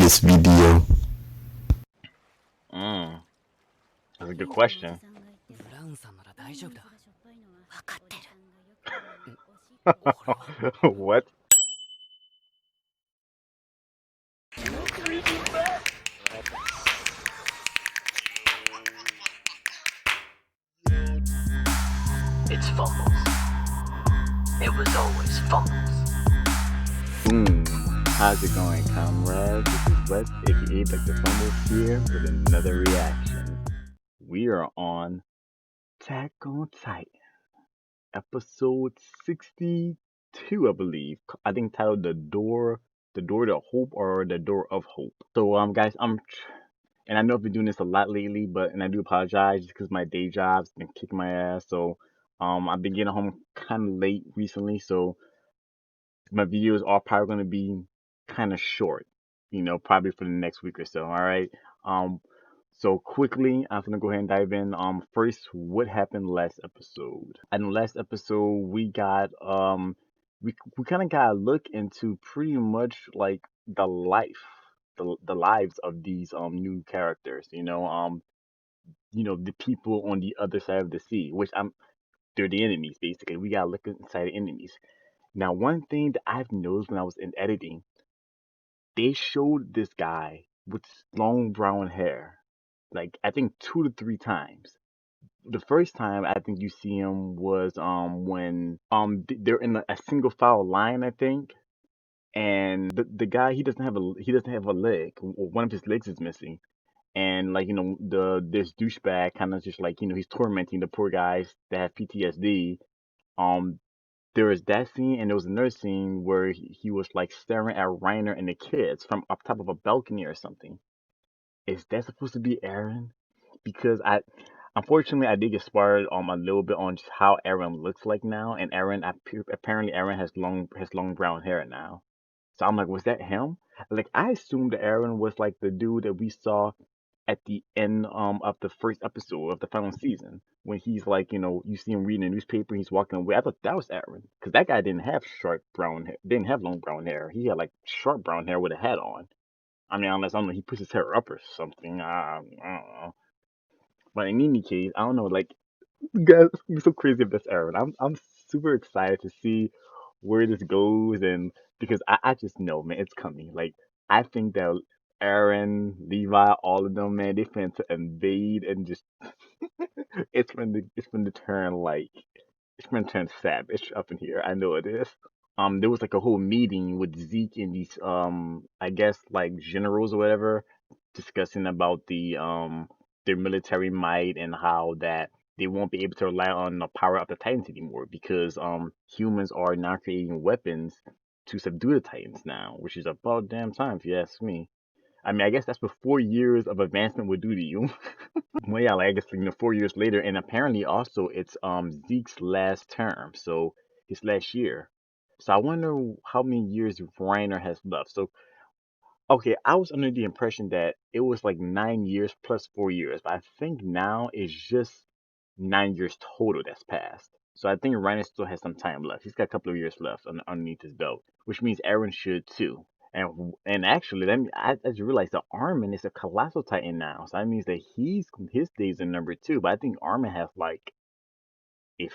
this video? Mm, that's a good question. What? It's fumbles. It was always fumbles. Boom. How's it going, comrades? This is Wes, aka Dr. Fumbles, here with another reaction. We are on Attack on Titan, episode 62, I believe. I think titled the Door to Hope or the Door of Hope. So, guys, and I know I've been doing this a lot lately, and I do apologize just because my day job's been kicking my ass. So, I've been getting home kind of late recently, so my videos are probably going to be kind of short, probably for the next week or so. All right. Um, so quickly, I'm gonna go ahead and dive in. First, what happened last episode? In the last episode, we kind of got a look into pretty much like the lives of these new characters. The people on the other side of the sea, which they're the enemies basically. We gotta look inside the enemies. Now, one thing that I've noticed when I was in editing, they showed this guy with long brown hair, like I think 2 to 3 times. The first time I think you see him was when they're in a single file line, I think, and the guy he doesn't have a leg. One of his legs is missing, and like this douchebag kind of just like he's tormenting the poor guys that have PTSD. Um, there was that scene, and there was another scene where he was like staring at Reiner and the kids from up top of a balcony or something. Is that supposed to be Aaron? Because unfortunately, I did get spoiled a little bit on just how Aaron looks like now, and apparently Aaron has long brown hair now. So I'm like, was that him? Like I assumed that Aaron was like the dude that we saw at the end of the first episode of the final season when he's like, you see him reading a newspaper and he's walking away. I thought that was Aaron because that guy didn't have short brown hair, didn't have long brown hair. He had like short brown hair with a hat on. I mean, unless I don't know, he puts his hair up or something. I don't know. But in any case, I don't know. Like, guys, it's gonna be so crazy if that's Aaron. I'm super excited to see where this goes, and because I just know, man, it's coming. Like, I think that Aaron, Levi, all of them, man, they plan to invade and just it's going to turn like it's going to turn savage up in here. I know it is. There was like a whole meeting with Zeke and these I guess like generals or whatever discussing about their military might and how that they won't be able to rely on the power of the Titans anymore because humans are now creating weapons to subdue the Titans now, which is about damn time if you ask me. I mean, I guess that's what 4 years of advancement would do to you. Well, yeah, like I guess 4 years later, and apparently also it's Zeke's last term, so his last year. So I wonder how many years Reiner has left. So okay, I was under the impression that it was like 9 years plus 4 years, but I think now it's just 9 years total that's passed. So I think Reiner still has some time left. He's got a couple of years left underneath his belt, which means Aaron should too. And actually, I just realized that Armin is a colossal titan now, so that means that his days are numbered too. But I think Armin has like a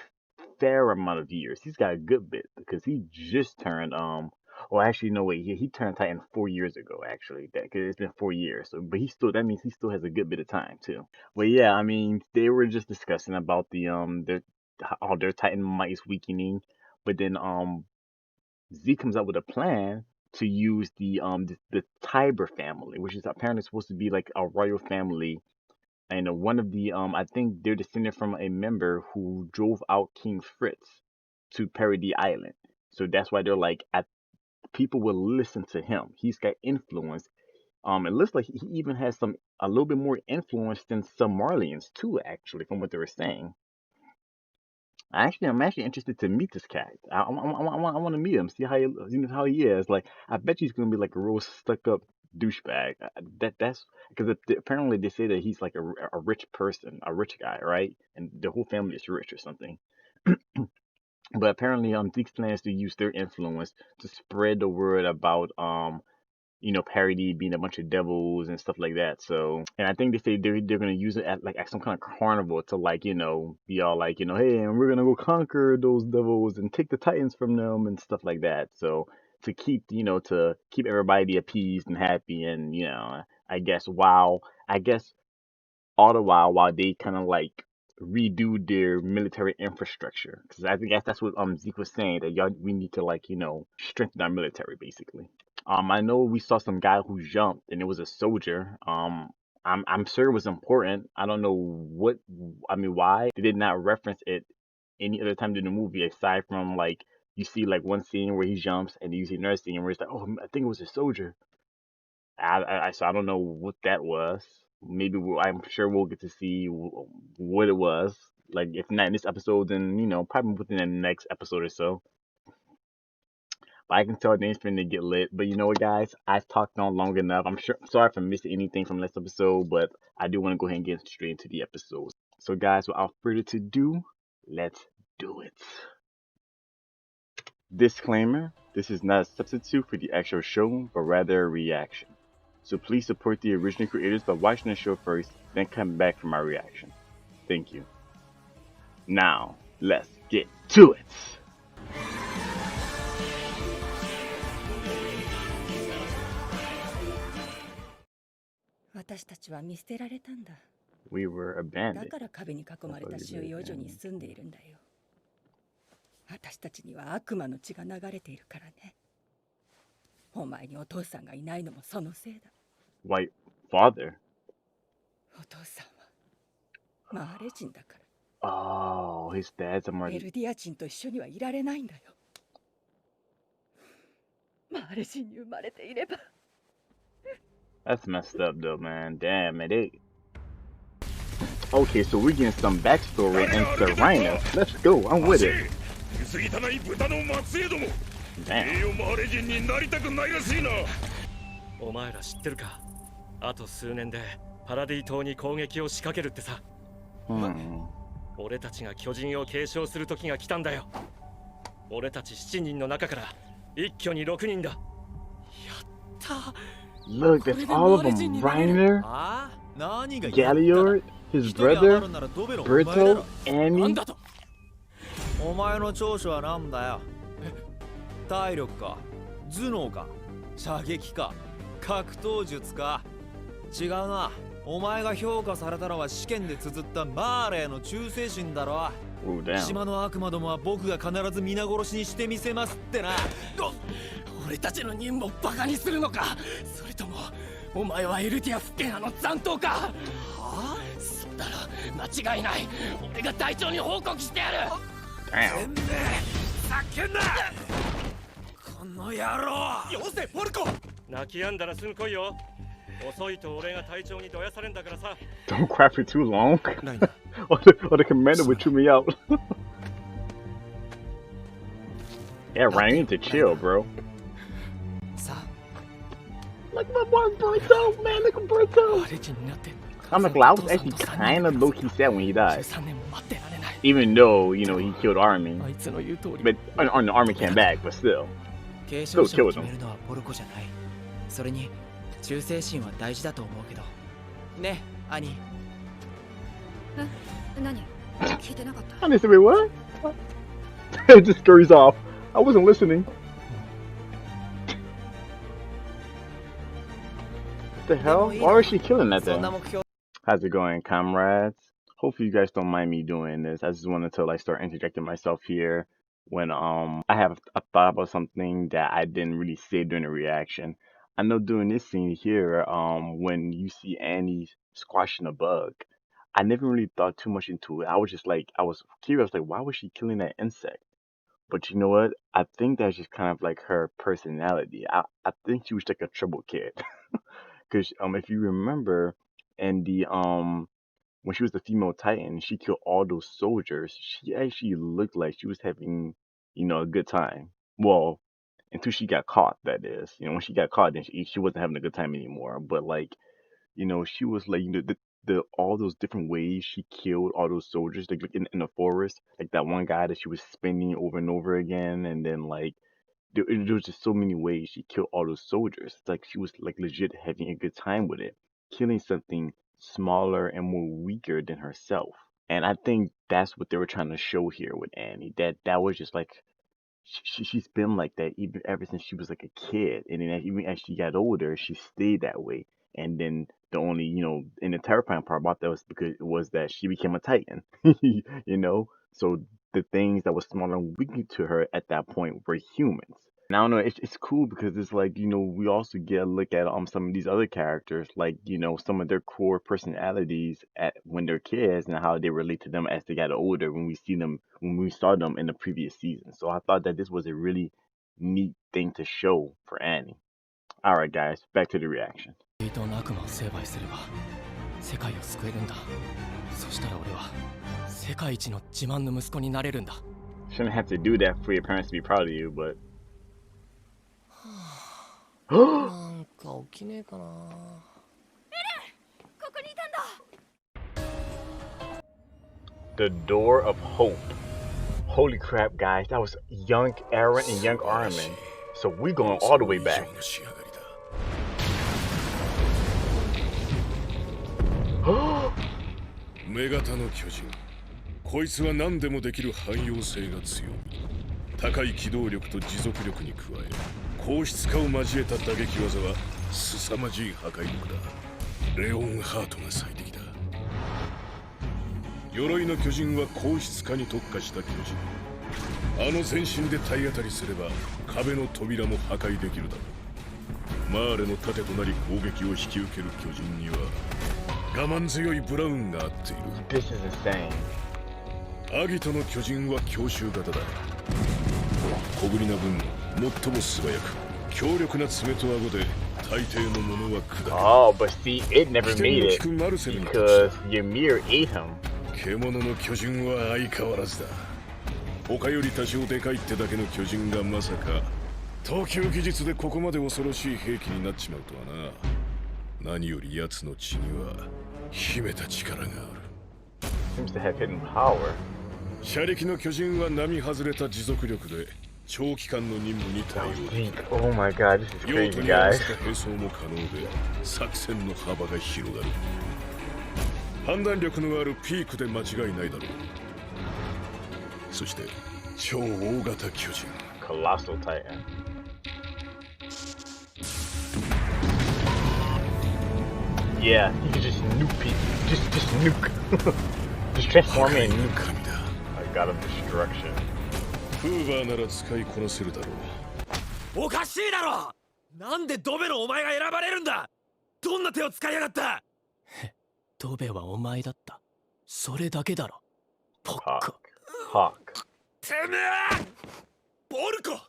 fair amount of years. He's got a good bit because he just turned Well, actually, no wait, he turned Titan 4 years ago. Actually, that because it's been 4 years. So, but that means he still has a good bit of time too. But yeah, I mean, they were just discussing about how their Titan might is weakening, but then Z comes up with a plan to use the Tiber family, which is apparently supposed to be like a royal family, and one of the I think they're descended from a member who drove out King Fritz to Paradis Island. So that's why they're like people will listen to him. He's got influence. It looks like he even has a little bit more influence than some Marlians too, actually, from what they were saying. I'm actually interested to meet this cat. I want to meet him, see how he is. Like, I bet he's gonna be like a real stuck up douchebag. That's because apparently they say that he's like a rich person, a rich guy, right? And the whole family is rich or something. But apparently, Zeke's plans to use their influence to spread the word about parody being a bunch of devils and stuff like that. So, and I think they say they're gonna use it at some kind of carnival to like be all like hey, and we're gonna go conquer those devils and take the titans from them and stuff like that. So to keep everybody appeased and happy and I guess I guess all the while they kind of like redo their military infrastructure because I think that's what Zeke was saying that y'all we need to like strengthen our military basically. I know we saw some guy who jumped and it was a soldier. I'm sure it was important. I don't know why they did not reference it any other time in the movie aside from like you see like one scene where he jumps and you see another scene where it's like, oh, I think it was a soldier. So I don't know what that was. Maybe I'm sure we'll get to see what it was. Like if not in this episode, then probably within the next episode or so. But I can tell name's finna get lit. But you know what, guys? I've talked on long enough. Sorry for missing anything from last episode, but I do want to go ahead and get straight into the episode. So, guys, without further ado, let's do it. Disclaimer: this is not a substitute for the actual show, but rather a reaction. So please support the original creators by watching the show first, then come back for my reaction. Thank you. Now, let's get to it! We were だ abandoned. から壁に囲まれた収容所に住んでいるんだよ。私たちには悪魔の血が流れているからね。お前にお父さんがいないのもそのせいだ。White father? お父さんはマーレ人だか Oh, his dad's a ら。エ Marley. ルディア人と一緒にはいられないんだよ。マーレ人に生まれていれば。That's messed up though, man. Damn it. Okay, so we're getting some backstory and Serena. Let's go, I'm with it. Damn. お前ら知ってるか？あと数年でパラディ島に攻撃を仕掛けるってさ。俺たちが巨人を継承する時が来たんだよ。俺たち7人の中から一挙に6人だ。やった。Look, that's all of them. Reiner, Galliard, his brother, Berto, Annie. お前の長所はなんだよ。体力か、頭脳か、射撃か、格闘術か。違うな。お前が評価されたのは試験で綴ったマーレーの忠誠心だろ。島の悪魔どもは僕が必ず皆殺しにしてみせますってな。俺たちの任務をバカにするのか、それともお前はエルティア復権派の残党か。はあ？そうだろ、間違いない。俺が隊長に報告してやる。Damn. 叫んだ。この野郎。よせポルコ。泣き止んだらすぐ来いよ。遅いと俺が隊長にどやされんだからさ。Don't cry for too long. or the commander would chew me out. Yeah, Ryan, you need to chill, bro. Look at my boy Berto, man, look at Berto. I'm like, I was actually kind of low-key sad when he died. Even though, he killed Armin. But on the Armin came back, but still killed him. それに忠誠心は大事だと思うけど。ね、兄。何？聞いてなかった。 I didn't say, wait, what? It just scurries off. I wasn't listening. What the hell? Why was she killing that thing? How's it going, comrades? Hopefully you guys don't mind me doing this. I just wanted to start interjecting myself here when I have a thought about something that I didn't really say during the reaction. I know during this scene here, when you see Annie squashing a bug, I never really thought too much into it. I was just I was curious, why was she killing that insect? But you know what? I think that's just kind of like her personality. I think she was like a trouble kid. Because if you remember, in the when she was the female Titan, she killed all those soldiers. She actually looked like she was having, a good time. Well, until she got caught. That is, when she got caught, then she wasn't having a good time anymore. But she was the all those different ways she killed all those soldiers, like in the forest, like that one guy that she was spinning over and over again, and then there was just so many ways she killed all those soldiers. It's like she was like legit having a good time with it, killing something smaller and more weaker than herself. And I think that's what they were trying to show here with Annie. That was just like she's been like that even ever since she was like a kid, and then even as she got older, she stayed that way. And then the only and the terrifying part about that was because it was that she became a Titan, So the things that were smaller and weaker to her at that point were humans. And I don't know, it's cool because it's like, we also get a look at some of these other characters, like, some of their core personalities at when they're kids and how they relate to them as they got older when we saw them in the previous season. So I thought that this was a really neat thing to show for Annie. Alright guys, back to the reaction. と悪魔を成敗すれば世界を救えるんだ。そしたら俺は世界一の自慢の息子になれるんだ。 Shouldn't have to do that for your parents to be proud of you, but なんか起きねえかな。ここにいたんだ。 the door of hope. Holy crap, guys, that was young Aaron and young Armin. So we're going all the way back. 女型の巨人、こいつは何でもできる汎用性が強い。高い機動力と持続力に加え、硬質化を交えた打撃技は凄まじい破壊力だ。レオンハートが最適だ。鎧の巨人は硬質化に特化した巨人。あの全身で体当たりすれば壁の扉も破壊できるだろう。マーレの盾となり攻撃を引き受ける巨人には我慢強いブラウンが合っている。 This is insane. アギトの巨人は強襲型だ。小ぶりな分最も素早く強力な爪と顎で大抵のものは砕く。 Oh, but see, it never made it because Ymir ate him. 獣の巨人は相変わらずだ。他より多少でかいってだけの巨人がまさか投球技術でここまで恐ろしい兵器になっちまうとはな。何より奴の血には秘めた力がある。 Seems to have hidden power. 車力の巨人は並外れた持続力で長期間の任務に対応できる。 Oh my god, this is 用 crazy, 途に合わ guys. せた並走も可能で作戦の幅が広がる。判断力のあるピークで間違いないだろう。そして超大型巨人 Colossal Titan. Yeah, he could just nuke people. Just nuke. Just transform me and nuke. 神だ。 A god of destruction. フーバーなら使いこなせるだろう。おかしいだろ。なんでドベのお前が選ばれるんだ。どんな手を使いやがった。ドベはお前だった。それだけだろ。ポッコ。 Hawk. てめえボルコ、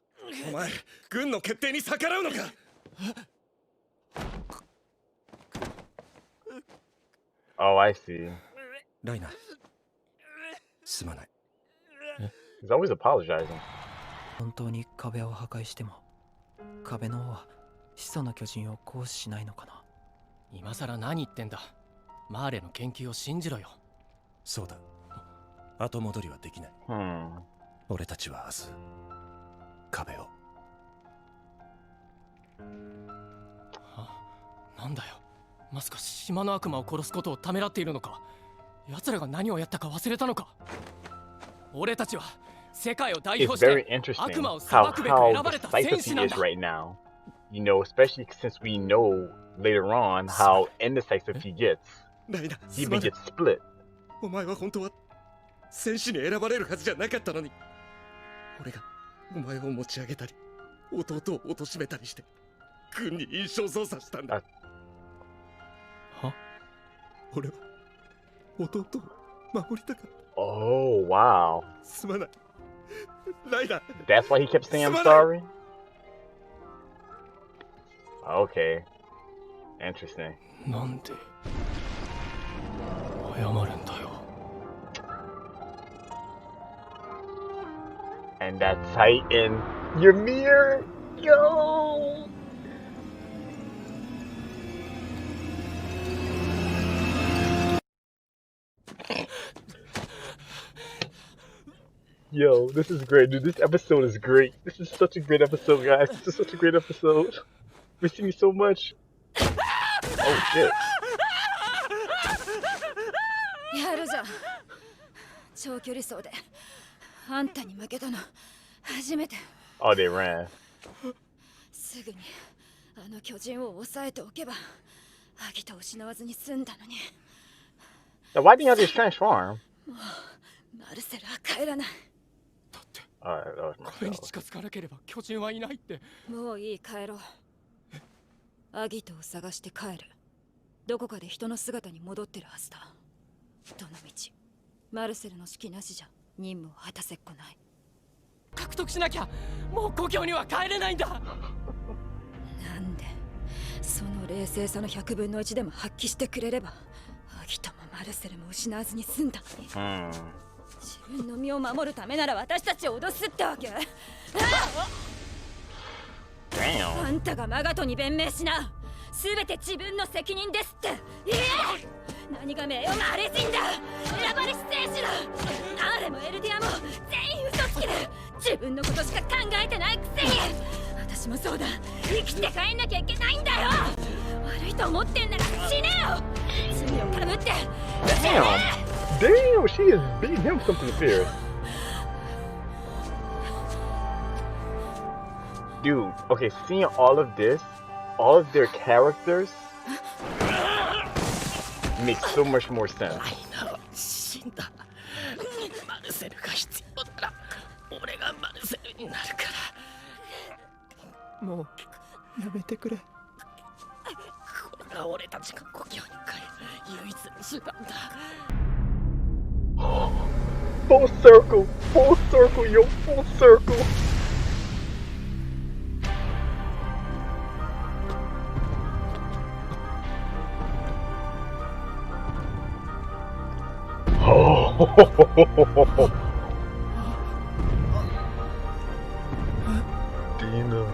お前軍の決定に逆らうのか。Oh, I see. ライナ、すまない。 He's always apologizing. 本当に壁を破壊しても壁の王は始祖の巨人を行使しないのかな。今さら何言ってんだ。マーレの研究を信じろよ。そうだ、後戻りはできない。俺たちは明日壁を。なんだよ。まさか島の悪魔を殺すことをためらっているのか。奴らが何をやったか忘れたのか。俺たちは世界を代表 It's し very て interesting 悪魔を裁 how くべく選ばれた decisive 戦士 he なん is だ。 right now. Especially since we know later on how indecisive he gets. ライナ、 He even gets split. お前は本当は戦士に選ばれるはずじゃなかったのに。俺がお前を持ち上げたり弟を貶めたりして軍に印象操作したんだ。は？俺は弟を守りたかった。 Oh, wow. すまない。ライナ。 That's why he kept saying I'm sorry? Okay. Interesting. なんで謝るんだよ。 And that Titan, Ymir, yo! Yo, this is great, dude. This episode is great. This is such a great episode, guys. This is such a great episode. Missing me so much. Oh shit. やるじゃん。長距離走であんたに負けたの初めて。 Oh, they ran. すぐにあの巨人を抑えておけばアギトを失わずに済んだのに。 Now, why didn't y'all just transform? マルセルは帰らない。 Alright, that was これに myself. 近づかなければ巨人はいないって。もういい、帰ろう。アギトを探して帰る。どこかで人の姿に戻ってるはずだ。どの道マルセルの指揮なしじゃ任務を果たせっこない。獲得しなきゃ。もう故郷には帰れないんだ。なんでその冷静さの100分の1でも発揮してくれればアギトもマルセルも失わずに済んだのに。自分の身を守るためなら私たちを脅すってわけ。Damn. あんたがマガトに弁明しな。全て自分の責任ですって。いえ、何が名誉があれ人だ。選ばれし戦士だ。アーレもエルディアも全員嘘つきで自分のことしか考えてないくせに。私もそうだ。生きて帰んなきゃいけないんだよ。悪いと思ってんなら死ねよ。罪をかぶって。 Damn. Damn, she is beating him something fierce. Dude, okay, seeing all of this, all of their characters makes so much more sense. 死んだ。マルセルが必要なら俺がマルセルになるから。もうやめてくれ。これが俺たちが故郷に帰る唯一の手段だ。 Full circle, yo, full circle. Dina.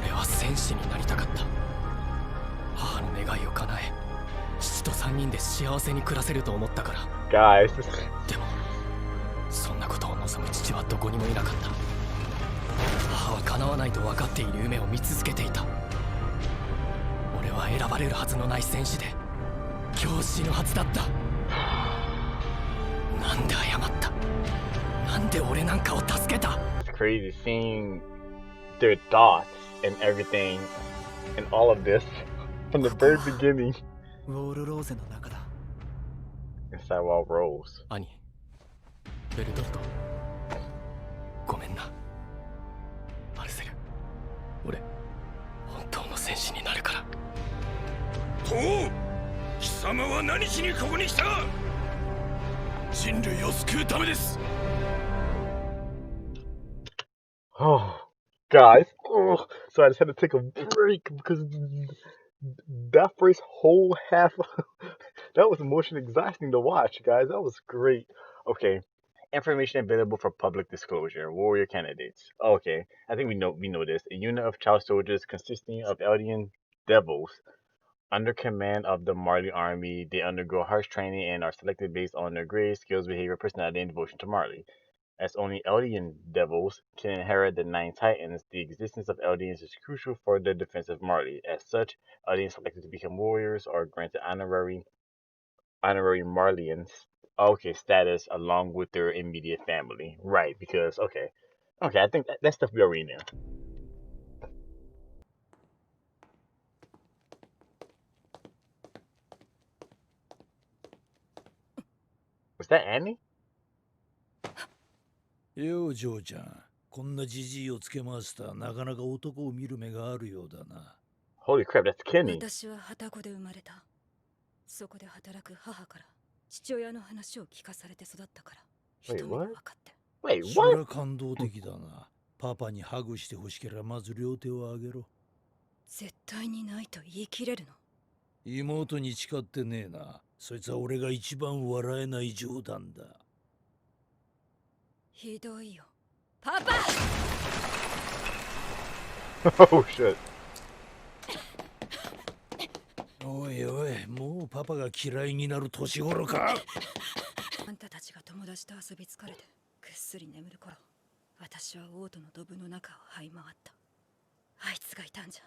俺は戦士になりたかった。母の願いを叶え、父と3人で幸せに暮らせると思ったから。 Guys, でもそんなことを望む父はどこにもいなかった。母は叶わないと分かっている夢を見続けていた。俺は選ばれるはずのない戦士で今日死ぬはずだった。なんで謝った。なんで俺なんかを助けた。 it's crazy seeing their thoughts and everything and all of this from the very beginning. ウォールローゼの中だ。 Inside Wall Rose. 兄、ベルトルト、ごめんな。マルセル、俺本当の戦士になるから。と貴様は何しにここに来た。人類を救うためです。 Oh, guys. Oh, so I just had to take a break because that first whole half that was emotionally exhausting to watch, guys. That was great. Okay. Information available for public disclosure. Warrior candidates. Okay. I think we know this. A unit of child soldiers consisting of Eldian devils under command of the Marley army. They undergo harsh training and are selected based on their grades, skills, behavior, personality, and devotion to Marley. As only Eldian devils can inherit the 9 titans, the existence of Eldians is crucial for the defense of Marley. As such, Eldians selected to become warriors are granted honorary Marlians status along with their immediate family. Right, because okay, I think that stuff we already knew. Was that Annie? よう、嬢ちゃん。こんなじじいをつけ回したなかなか男を見る目があるようだな。Holy crap, that's Kenny. 私は旅籠で生まれた。そこで働く母から父親の話を聞かされて育ったから一目で分かって。Wait, それ what? は感動的だな。パパにハグしてほしければまず両手をあげろ。絶対にないと言い切れるの。妹に誓ってねえな。そいつは俺が一番笑えない冗談だ。ひどいよ。パパOh shit. おいおい、もうパパが嫌いになる年頃か。あんたたちが友達と遊び疲れてぐっすり眠る頃、私は王都のドブの中を這い回った。あいつがいたんじゃ。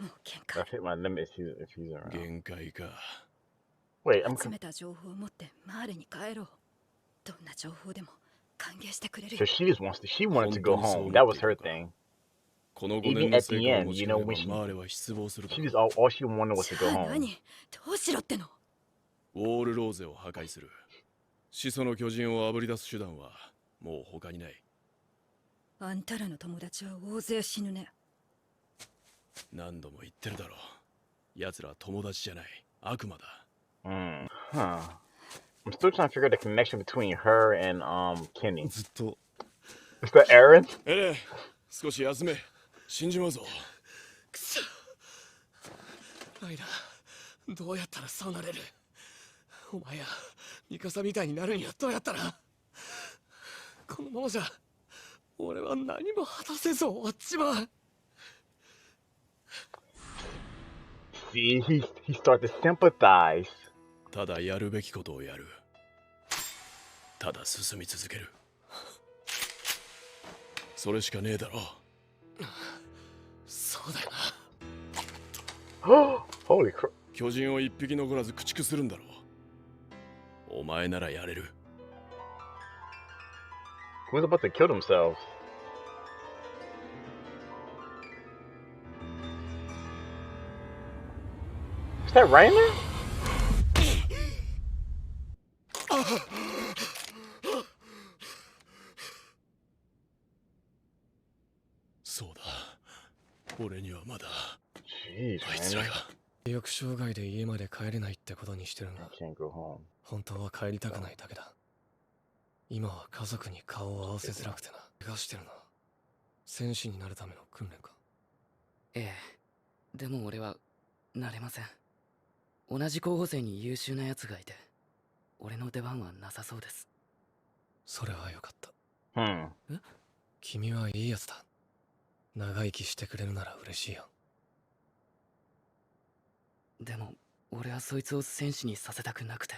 もう限界。 I've hit my limit if he's around. 限界か。 Wait, I'm 集めた情報を持ってマーレに帰ろう。どんな情報でも歓迎してくれる so よ。 she just wants to. She wanted to go 本当にそう思 home. って That い was るの her か。 thing. この5 Even 年の at 成 the 果を end, 持 you ち know, 帰れば when マーレは失望するだ she ろ just all she wanted was じ to go ゃあ home. 何？どうしろっての？う。ウォールローゼを破壊する。始祖の巨人をあぶり出す手段はもう他にない。あんたらの友達は大勢死ぬね。何度も言ってるだろう。奴らは友達じゃない。悪魔だ。Huh. I'm still trying to figure out the connection between her and Kenny. ずっと。 Is that Aaron? エレン、少し休め。死んじまうぞ。くそ。ライラ、どうやったらそうなれる？お前やミカサみたいになるにはどうやったら？このままじゃ俺は何も果たせず終わっちまう。 See, he started to sympathize. ただやるべきことをやる。ただ進み続ける。それしかねえだろ。そうだよな。Holy crap. 巨人を一匹残らず駆逐するんだろう。お前ならやれる。 Who's about to kill themselves? Is that Rainer? そうだ。俺にはまだ Jeez, あいつら Rainer. が。記憶障害で家まで帰れないってことにしてるが、 I can't go home. 本当は帰りたくないだけだ。今は家族に顔を合わせづらくてな。怪我してるな。戦士になるための訓練か。ええ。でも俺はなれません。同じ候補生に優秀な奴がいて、俺の出番はなさそうです。それはよかった。Hmm. 君はいいやつだ。長生きしてくれるなら嬉しいよ。でも俺はそいつを戦士にさせたくなくて。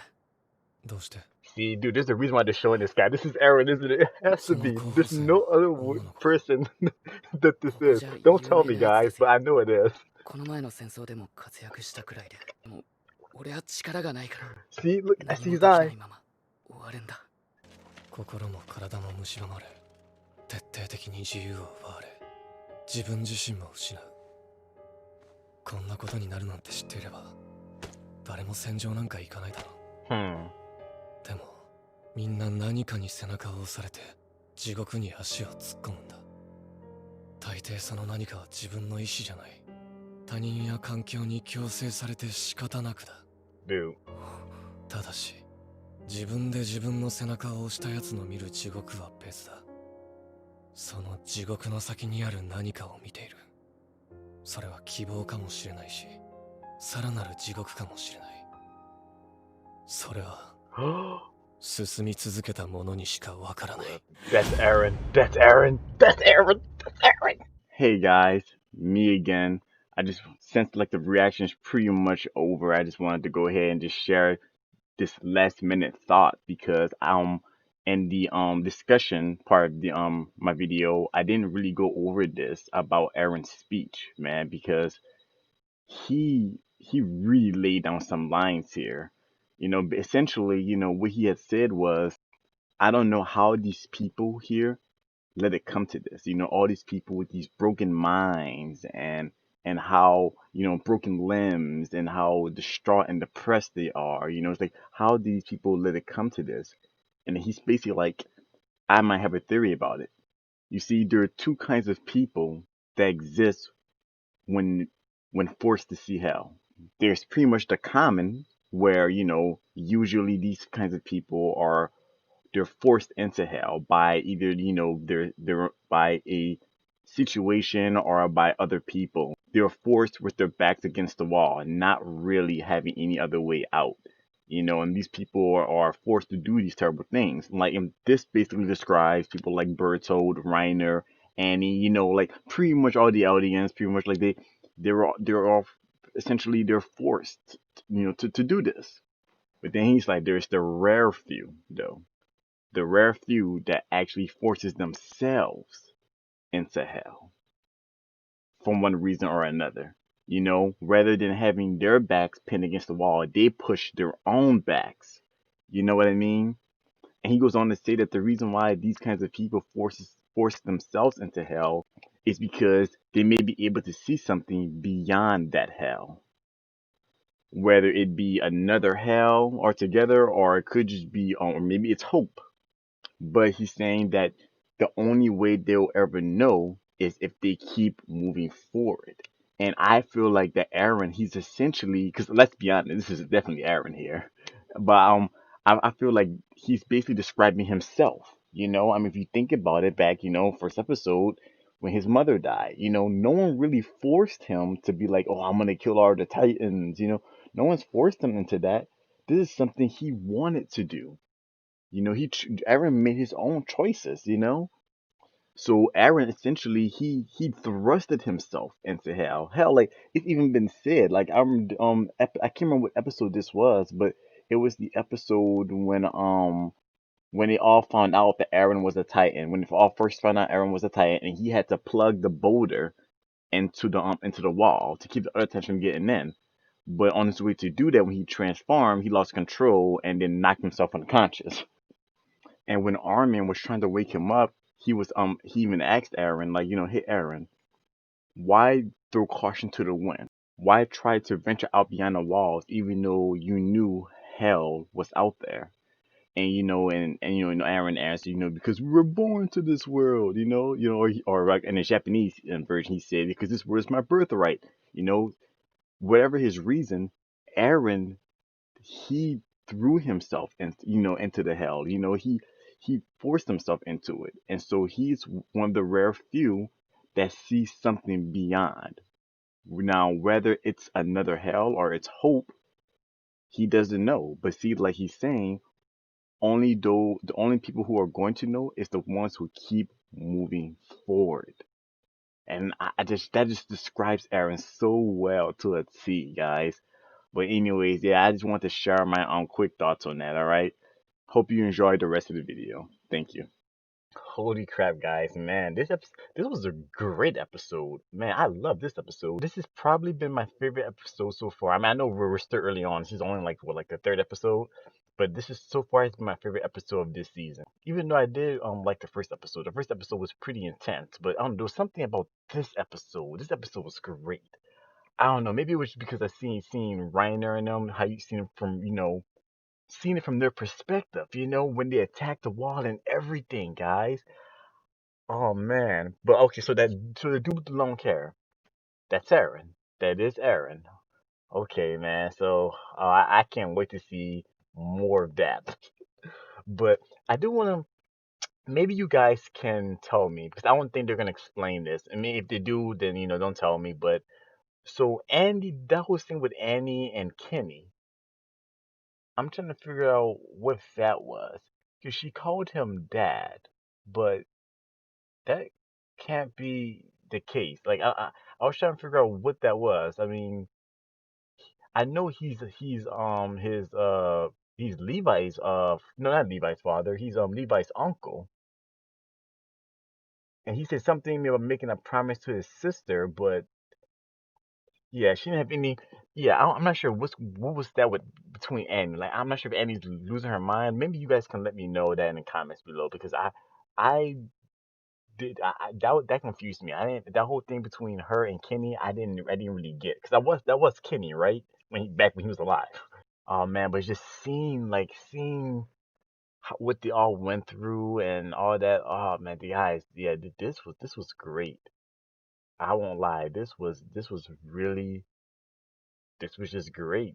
どうして？ See, dude, there's a reason why they're showing this guy. This is Aaron, isn't it? It has to be. There's no other person that this is. Don't tell me, guys, but I know it is. この前の戦争でも活躍したくらいで。でも俺は力がないから。 See, look, I 何 see も his できない eye. まま終わるんだ。心も体も蝕まれ、徹底的に自由を奪われ、自分自身も失う。こんなことになるなんて知っていれば、誰も戦場なんか行かないだろう。でも、みんな何かに背中を押されて、地獄に足を突っ込むんだ。大抵その何かは自分の意志じゃない。他人や環境に強制されて仕方なくだ。Dude. ただし、自分で自分の背中を押した奴の見る地獄は別だ。その地獄の先にある何かを見ている。それは希望かもしれないし、さらなる地獄かもしれない。それは進み続けた者にしかわからない。 That's Aaron. That's Aaron. That's Aaron. That's Aaron. Hey guys, me again. I just since like the reaction is pretty much over, I just wanted to go ahead and just share this last minute thought because in the discussion part of the my video, I didn't really go over this about Aaron's speech, man, because he really laid down some lines here. You know, essentially, you know, what he had said was, I don't know how these people here let it come to this. You know, all these people with these broken minds and how, you know, broken limbs and how distraught and depressed they are. You know, it's like, how do these people let it come to this? And he's basically like, I might have a theory about it. You see, there are two kinds of people that exist when forced to see hell. There's pretty much the common, where, you know, usually these kinds of people are, they're forced into hell by either, you know, they're by a situation or by other people. They're forced with their backs against the wall and not really having any other way out. You know, and these people are forced to do these terrible things. Like, and this basically describes people like Bertold, Reiner, Annie, you know, like pretty much all the audience, pretty much like they're all essentially they're forced, you know, to do this. But then he's like, there's the rare few though. the rare few that actually forces themselves into hell for one reason or another. You know, rather than having their backs pinned against the wall, they push their own backs. You know what I mean? And he goes on to say that the reason why these kinds of people force themselves into hell is because they may be able to see something beyond that hell. Whether it be another hell altogether, or it could just be, or maybe it's hope. But he's saying that the only way they'll ever know is if they keep moving forward. And I feel like that Aaron, he's essentially, because let's be honest, this is definitely Aaron here, but I feel like he's basically describing himself. You know, I mean, if you think about it, back, first episode when his mother died, no one really forced him to be like, oh, I'm gonna kill all the Titans. No one's forced him into that. This is something he wanted to do. Aaron made his own choices. So Aaron essentially he thrusted himself into hell. Hell, like it's even been said. Like I can't remember what episode this was, but it was the episode when they all found out that Aaron was a Titan. When they all first found out Aaron was a Titan, and he had to plug the boulder into the wall to keep the other Titans from getting in. But on his way to do that, when he transformed, he lost control and then knocked himself unconscious. And when Armin was trying to wake him up, he even asked Aaron, like, hey Aaron, why throw caution to the wind? Why try to venture out beyond the walls even though you knew hell was out there? And Aaron answered, because we were born to this world, or like in the Japanese version, he said, because this world is my birthright. Whatever his reason, Aaron, he threw himself into the hell. He forced himself into it, and so he's one of the rare few that sees something beyond. Now, whether it's another hell or it's hope, he doesn't know. But see, like he's saying, the only people who are going to know is the ones who keep moving forward. And that just describes Aaron so well to a T, guys. But anyways, yeah, I just want to share my own quick thoughts on that, alright? Hope you enjoyed the rest of the video. Thank you. Holy crap, guys, man, this was a great episode. Man, I love this episode. This has probably been my favorite episode so far. I mean, I know we're still early on. This is only like the third episode, but this is so far has been my favorite episode of this season. Even though I did like the first episode. The first episode was pretty intense, but there was something about this episode. This episode was great. I don't know. Maybe it was because I seen Reiner and them, how you seen them from seeing it from their perspective. When they attack the wall and everything, guys. Oh man. But okay, so the dude with the long hair, that's Aaron. That is Aaron. Okay, man. So I can't wait to see more of that. But I do want to. Maybe you guys can tell me because I don't think they're gonna explain this. I mean, if they do, then don't tell me. But so Andy, that whole thing with Annie and Kenny, I'm trying to figure out what that was because she called him dad, but that can't be the case. Like I was trying to figure out what that was. I mean, I know he's Levi's no, not Levi's father. He's Levi's uncle. And he said something about making a promise to his sister, but yeah, she didn't have any. Yeah, I'm not sure what was that with between Annie. Like, I'm not sure if Annie's losing her mind. Maybe you guys can let me know that in the comments below because I that confused me. I didn't that whole thing between her and Kenny. I didn't really get because that was Kenny, right? Back when he was alive. Oh man, but just seeing what they all went through and all that. Oh man, the guys, yeah, this was great. I won't lie. This was just great.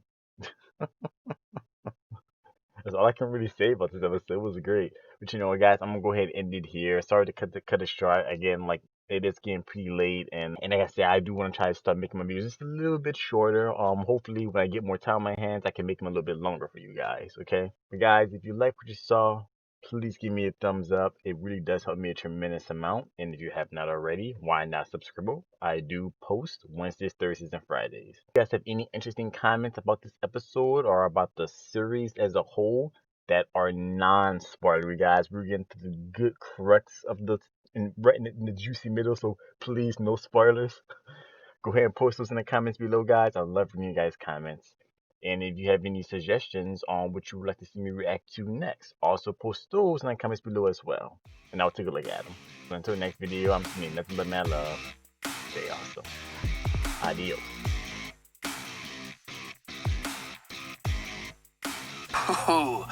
That's all I can really say about this episode. It was great. But guys, I'm gonna go ahead and end it here. Sorry to cut it short. Again, like it is getting pretty late, and like I said, I do want to try to start making my videos just a little bit shorter. Hopefully when I get more time on my hands, I can make them a little bit longer for you guys. Okay, but guys, if you like what you saw, please give me a thumbs up. It really does help me a tremendous amount. And if you have not already, why not subscribe? I do post Wednesdays, Thursdays, and Fridays. If you guys have any interesting comments about this episode or about the series as a whole, that are non-spoilery, guys. We're getting to the good crux of the right in the juicy middle, so please no spoilers. Go ahead and post those in the comments below, guys. I love reading you guys' comments. And if you have any suggestions on what you would like to see me react to next, also post those in the comments below as well. And I'll take a look at them. So until the next video, I'm sending nothing but mad love. Stay awesome. Adios. Oh,